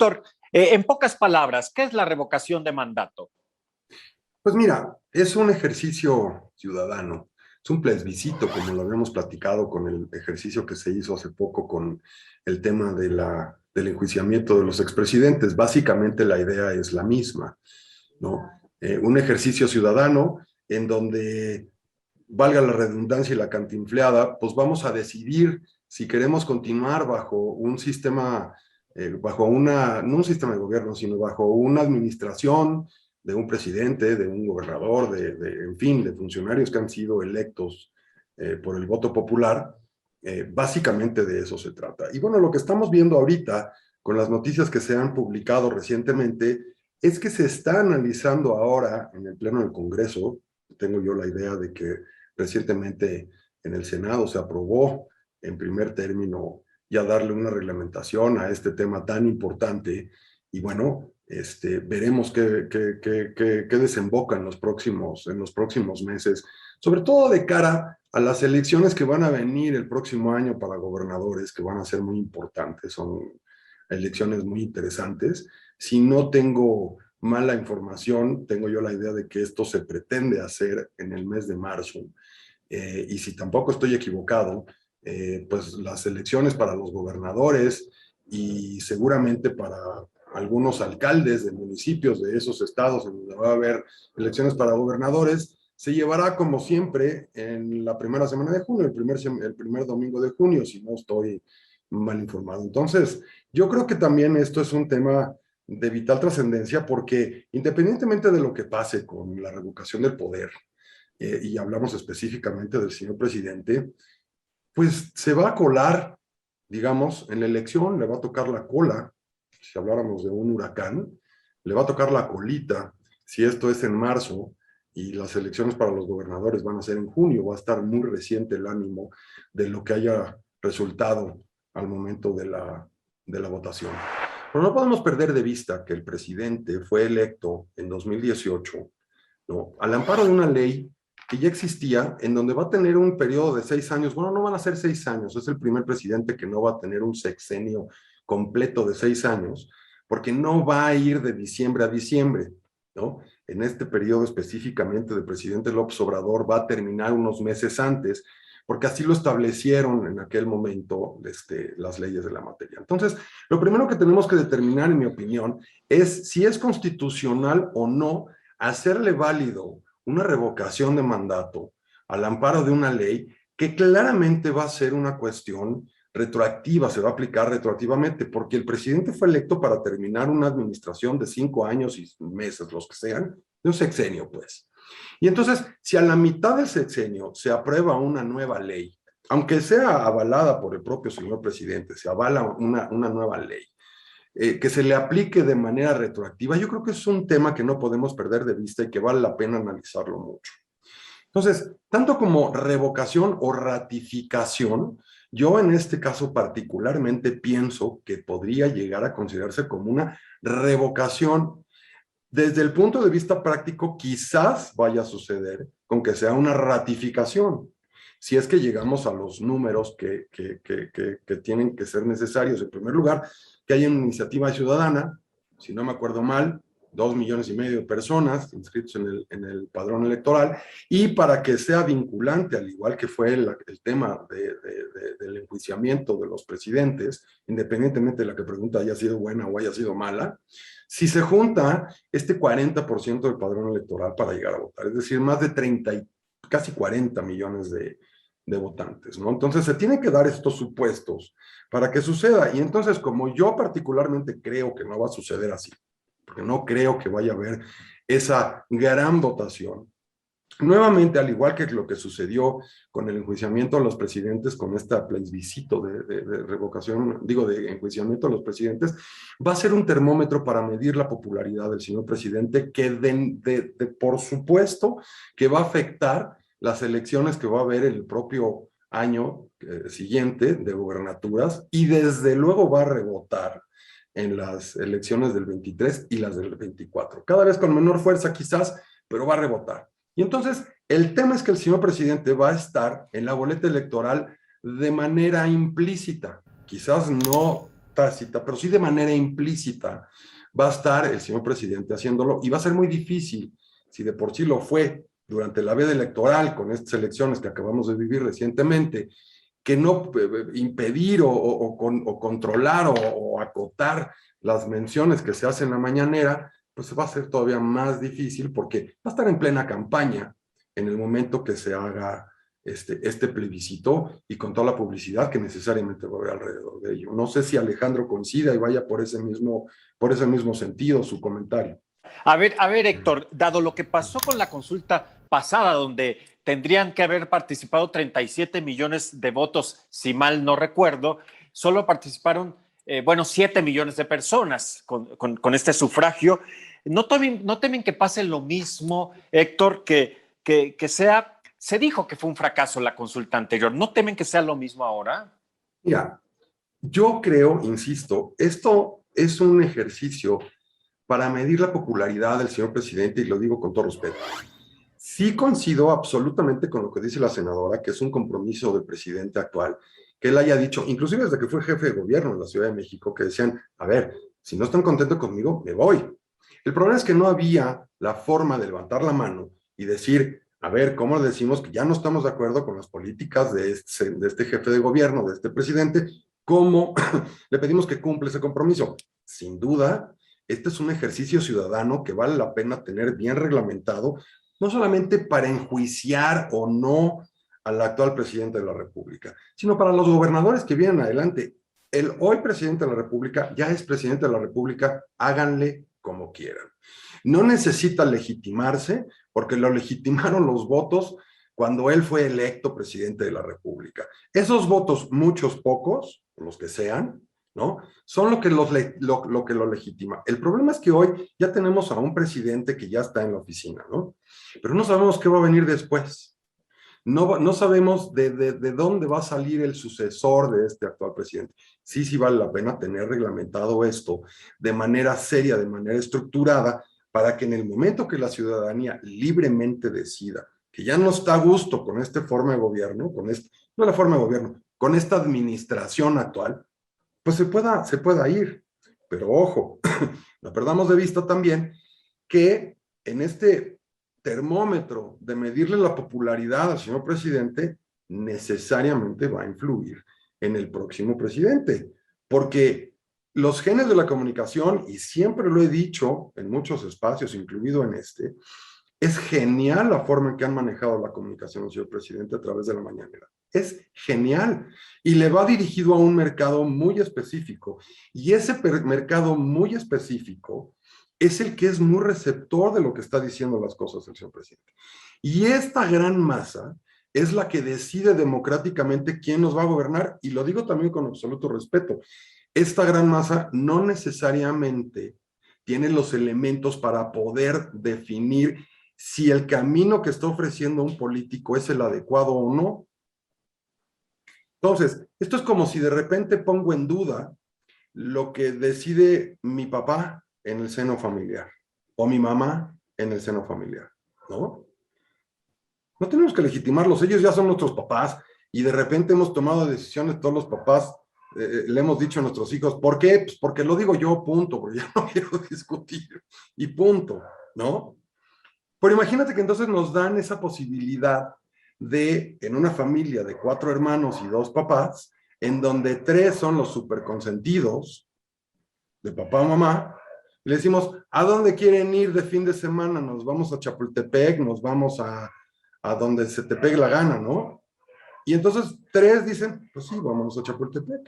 Doctor, en pocas palabras, ¿qué es la revocación de mandato? Pues mira, es un ejercicio ciudadano, es un plebiscito, como lo habíamos platicado con el ejercicio que se hizo hace poco con el tema del enjuiciamiento de los expresidentes. Básicamente la idea es la misma, ¿no? Un ejercicio ciudadano en donde, valga la redundancia y la cantinfleada, pues vamos a decidir si queremos continuar bajo un sistema, no un sistema de gobierno, sino bajo una administración de un presidente, de un gobernador, en fin, de funcionarios que han sido electos por el voto popular. Básicamente de eso se trata. Y bueno, lo que estamos viendo ahorita con las noticias que se han publicado recientemente es que se está analizando ahora en el Pleno del Congreso. Tengo yo la idea de que recientemente en el Senado se aprobó en primer término ya darle una reglamentación a este tema tan importante. Y bueno, veremos qué desemboca en los próximos meses, sobre todo de cara a las elecciones que van a venir el próximo año para gobernadores, que van a ser muy importantes, son elecciones muy interesantes. Si no tengo mala información, tengo yo la idea de que esto se pretende hacer en el mes de marzo, y si tampoco estoy equivocado, pues las elecciones para los gobernadores y seguramente para algunos alcaldes de municipios de esos estados en donde va a haber elecciones para gobernadores, se llevará como siempre en la primera semana de junio, el primer domingo de junio, si no estoy mal informado. Entonces, yo creo que también esto es un tema de vital trascendencia porque independientemente de lo que pase con la revocación del poder, y hablamos específicamente del señor presidente, pues se va a colar, digamos, en la elección, le va a tocar la cola, si habláramos de un huracán, le va a tocar la colita, si esto es en marzo y las elecciones para los gobernadores van a ser en junio, va a estar muy reciente el ánimo de lo que haya resultado al momento de la votación. Pero no podemos perder de vista que el presidente fue electo en 2018, ¿no?, al amparo de una ley que ya existía, en donde va a tener un periodo de 6 años. Bueno, no van a ser 6 años, es el primer presidente que no va a tener un sexenio completo de 6 años, porque no va a ir de diciembre a diciembre, ¿no? En este periodo específicamente del presidente López Obrador va a terminar unos meses antes, porque así lo establecieron en aquel momento las leyes de la materia. Entonces, lo primero que tenemos que determinar, en mi opinión, es si es constitucional o no hacerle válido una revocación de mandato al amparo de una ley que claramente va a ser una cuestión retroactiva, se va a aplicar retroactivamente, porque el presidente fue electo para terminar una administración de 5 años y meses, los que sean, de un sexenio, pues. Y entonces, si a la mitad del sexenio se aprueba una nueva ley, aunque sea avalada por el propio señor presidente, se avala una nueva ley, que se le aplique de manera retroactiva, yo creo que es un tema que no podemos perder de vista y que vale la pena analizarlo mucho. Entonces, tanto como revocación o ratificación, yo en este caso particularmente pienso que podría llegar a considerarse como una revocación. Desde el punto de vista práctico, quizás vaya a suceder con que sea una ratificación, si es que llegamos a los números que tienen que ser necesarios. En primer lugar, que haya una iniciativa ciudadana, si no me acuerdo mal, 2,5 millones de personas inscritos en el padrón electoral, y para que sea vinculante, al igual que fue el tema del enjuiciamiento de los presidentes, independientemente de la que pregunta haya sido buena o haya sido mala, si se junta este 40% del padrón electoral para llegar a votar, es decir, más de 30 y casi 40 millones de votantes, ¿no? Entonces se tienen que dar estos supuestos para que suceda. Y entonces, como yo particularmente creo que no va a suceder así, porque no creo que vaya a haber esa gran votación, nuevamente, al igual que lo que sucedió con el enjuiciamiento a los presidentes, con este plebiscito de revocación, digo, de enjuiciamiento a los presidentes, va a ser un termómetro para medir la popularidad del señor presidente, que por supuesto que va a afectar las elecciones que va a haber el propio año siguiente de gobernaturas, y desde luego va a rebotar en las elecciones del 23 y las del 24. Cada vez con menor fuerza quizás, pero va a rebotar. Y entonces, el tema es que el señor presidente va a estar en la boleta electoral de manera implícita, quizás no tácita, pero sí de manera implícita, va a estar el señor presidente haciéndolo y va a ser muy difícil, si de por sí lo fue durante la veda electoral con estas elecciones que acabamos de vivir recientemente, que no impedir o controlar o acotar las menciones que se hacen en la mañanera, pues va a ser todavía más difícil porque va a estar en plena campaña en el momento que se haga este plebiscito y con toda la publicidad que necesariamente va a haber alrededor de ello. No sé si Alejandro coincida y vaya por ese mismo sentido su comentario. A ver, Héctor, dado lo que pasó con la consulta pasada, donde tendrían que haber participado 37 millones de votos, si mal no recuerdo, solo participaron, 7 millones de personas con este sufragio. No temen que pase lo mismo, Héctor, que sea, se dijo que fue un fracaso la consulta anterior. ¿No temen que sea lo mismo ahora? Mira, yo creo, insisto, esto es un ejercicio para medir la popularidad del señor presidente, y lo digo con todo respeto. Sí coincido absolutamente con lo que dice la senadora, que es un compromiso del presidente actual, que él haya dicho, inclusive desde que fue jefe de gobierno en la Ciudad de México, que decían, a ver, si no están contentos conmigo, me voy. El problema es que no había la forma de levantar la mano y decir, a ver, ¿cómo decimos que ya no estamos de acuerdo con las políticas de este jefe de gobierno, de este presidente? ¿Cómo le pedimos que cumpla ese compromiso? Sin duda, este es un ejercicio ciudadano que vale la pena tener bien reglamentado, no solamente para enjuiciar o no al actual presidente de la República, sino para los gobernadores que vienen adelante. El hoy presidente de la República ya es presidente de la República, háganle como quieran. No necesita legitimarse porque lo legitimaron los votos cuando él fue electo presidente de la República. Esos votos, muchos, pocos, los que sean, ¿no? Son lo que lo legitima. El problema es que hoy ya tenemos a un presidente que ya está en la oficina, ¿no? Pero no sabemos qué va a venir después. No sabemos de dónde va a salir el sucesor de este actual presidente. Sí vale la pena tener reglamentado esto de manera seria, de manera estructurada, para que en el momento que la ciudadanía libremente decida que ya no está a gusto con esta forma de gobierno, no la forma de gobierno, con esta administración actual, pues se pueda ir. Pero ojo, no perdamos de vista también que en este termómetro de medirle la popularidad al señor presidente, necesariamente va a influir en el próximo presidente, porque los genes de la comunicación, y siempre lo he dicho en muchos espacios, incluido en este, es genial la forma en que han manejado la comunicación del señor presidente a través de la mañanera. Es genial. Y le va dirigido a un mercado muy específico. Y ese mercado muy específico es el que es muy receptor de lo que está diciendo las cosas el señor presidente. Y esta gran masa es la que decide democráticamente quién nos va a gobernar. Y lo digo también con absoluto respeto. Esta gran masa no necesariamente tiene los elementos para poder definir si el camino que está ofreciendo un político es el adecuado o no. Entonces, esto es como si de repente pongo en duda lo que decide mi papá en el seno familiar o mi mamá en el seno familiar, ¿no? No tenemos que legitimarlos, ellos ya son nuestros papás y de repente hemos tomado decisiones todos los papás, le hemos dicho a nuestros hijos, ¿por qué? Pues porque lo digo yo, punto, porque ya no quiero discutir y punto, ¿no? Pero imagínate que entonces nos dan esa posibilidad de, en una familia de 4 hermanos y 2 papás, en donde 3 son los superconsentidos de papá o mamá, y le decimos, ¿a dónde quieren ir de fin de semana? Nos vamos a Chapultepec, nos vamos a donde se te pegue la gana, ¿no? Y entonces 3 dicen, pues sí, vámonos a Chapultepec.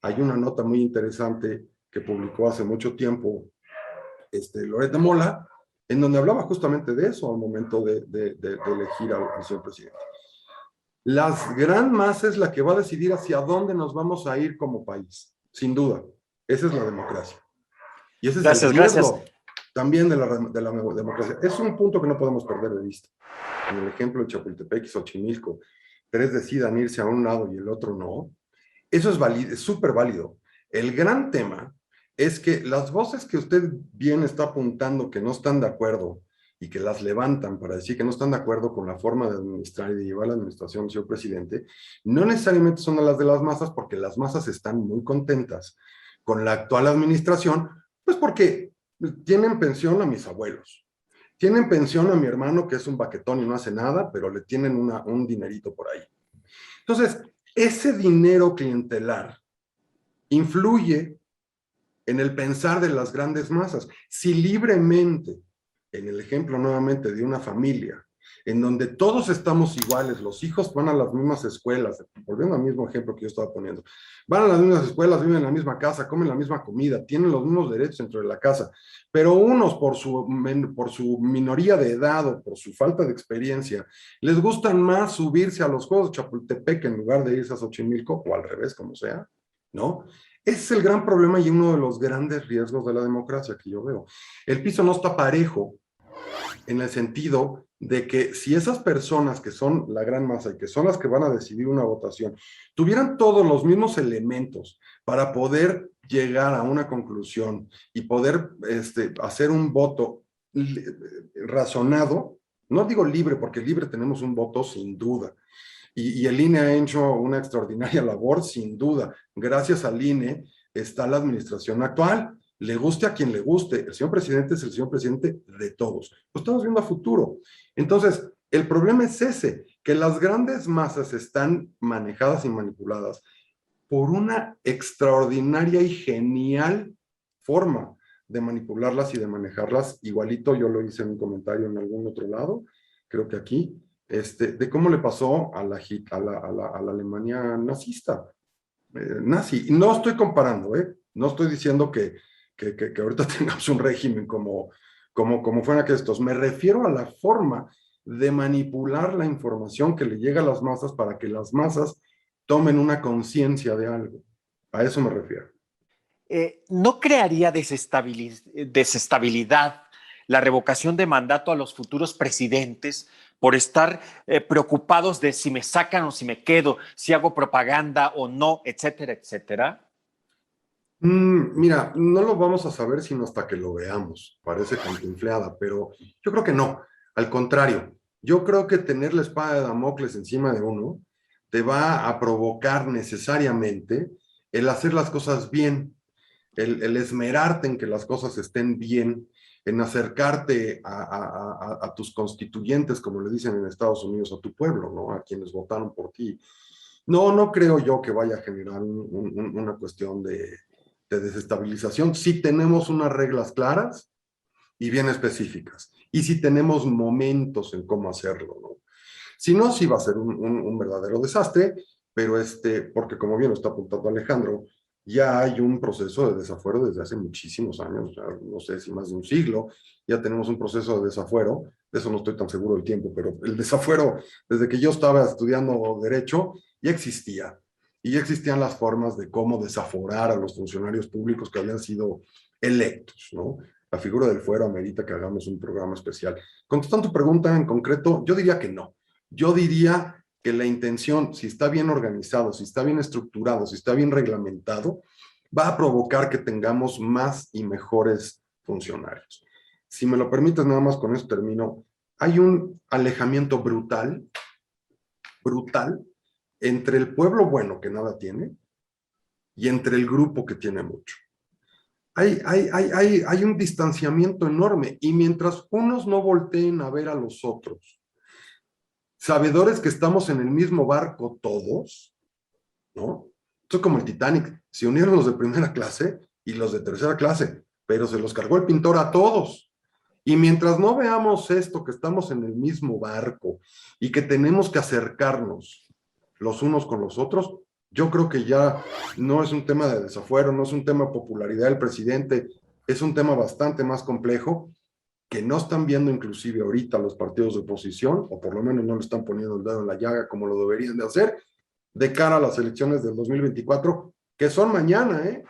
Hay una nota muy interesante que publicó hace mucho tiempo Loret de Mola, en donde hablaba justamente de eso al momento de elegir al señor presidente. La gran masa es la que va a decidir hacia dónde nos vamos a ir como país, sin duda. Esa es la democracia. Y ese es el riesgo también de la democracia. Es un punto que no podemos perder de vista. En el ejemplo de Chapultepec y Xochimilco, 3 decidan irse a un lado y el otro no. Eso es válido, es súper válido. El gran tema es que las voces que usted bien está apuntando que no están de acuerdo y que las levantan para decir que no están de acuerdo con la forma de administrar y de llevar la administración del señor presidente, no necesariamente son las de las masas, porque las masas están muy contentas con la actual administración, pues porque tienen pensión a mis abuelos, tienen pensión a mi hermano que es un baquetón y no hace nada, pero le tienen un dinerito por ahí. Entonces, ese dinero clientelar influye en el pensar de las grandes masas. Si libremente, en el ejemplo nuevamente de una familia, en donde todos estamos iguales, los hijos van a las mismas escuelas, volviendo al mismo ejemplo que yo estaba poniendo, van a las mismas escuelas, viven en la misma casa, comen la misma comida, tienen los mismos derechos dentro de la casa, pero unos por su minoría de edad o por su falta de experiencia, les gustan más subirse a los Juegos de Chapultepec en lugar de irse a Xochimilco, o al revés, como sea, ¿no? Ese es el gran problema y uno de los grandes riesgos de la democracia que yo veo. El piso no está parejo en el sentido de que si esas personas que son la gran masa y que son las que van a decidir una votación, tuvieran todos los mismos elementos para poder llegar a una conclusión y poder hacer un voto razonado, no digo libre, porque libre tenemos un voto sin duda, y el INE ha hecho una extraordinaria labor, sin duda. Gracias al INE está la administración actual. Le guste a quien le guste. El señor presidente es el señor presidente de todos. Lo estamos viendo a futuro. Entonces, el problema es ese, que las grandes masas están manejadas y manipuladas por una extraordinaria y genial forma de manipularlas y de manejarlas. Igualito yo lo hice en un comentario en algún otro lado, creo que aquí, de cómo le pasó a la Alemania nazista, nazi. No estoy comparando, no estoy diciendo que ahorita tengamos un régimen como fueran estos. Me refiero a la forma de manipular la información que le llega a las masas para que las masas tomen una conciencia de algo. A eso me refiero. ¿No crearía desestabilidad la revocación de mandato a los futuros presidentes por estar preocupados de si me sacan o si me quedo, si hago propaganda o no, etcétera, etcétera? Mira, no lo vamos a saber sino hasta que lo veamos. Parece cantinfleada, pero yo creo que no. Al contrario, yo creo que tener la espada de Damocles encima de uno te va a provocar necesariamente el hacer las cosas bien, el esmerarte en que las cosas estén bien, en acercarte a tus constituyentes, como le dicen en Estados Unidos, a tu pueblo, ¿no? A quienes votaron por ti. No creo yo que vaya a generar una cuestión de desestabilización si tenemos unas reglas claras y bien específicas, y si tenemos momentos en cómo hacerlo, ¿no? Si no, sí va a ser un verdadero desastre, pero porque como bien lo está apuntando Alejandro, ya hay un proceso de desafuero desde hace muchísimos años, ya no sé si más de un siglo, ya tenemos un proceso de desafuero, de eso no estoy tan seguro del tiempo, pero el desafuero, desde que yo estaba estudiando Derecho, ya existía, y ya existían las formas de cómo desaforar a los funcionarios públicos que habían sido electos, ¿no? La figura del fuero amerita que hagamos un programa especial. Contestando tu pregunta en concreto, yo diría que no. Yo diría que la intención, si está bien organizado, si está bien estructurado, si está bien reglamentado, va a provocar que tengamos más y mejores funcionarios. Si me lo permites, nada más con eso termino. Hay un alejamiento brutal entre el pueblo bueno que nada tiene y entre el grupo que tiene mucho. Hay un distanciamiento enorme y mientras unos no volteen a ver a los otros, sabedores que estamos en el mismo barco todos, ¿no? Esto es como el Titanic, se unieron los de primera clase y los de tercera clase, pero se los cargó el pintor a todos. Y mientras no veamos esto, que estamos en el mismo barco y que tenemos que acercarnos los unos con los otros, yo creo que ya no es un tema de desafuero, no es un tema de popularidad del presidente, es un tema bastante más complejo que no están viendo inclusive ahorita los partidos de oposición, o por lo menos no le están poniendo el dedo en la llaga como lo deberían de hacer, de cara a las elecciones del 2024, que son mañana, ¿eh?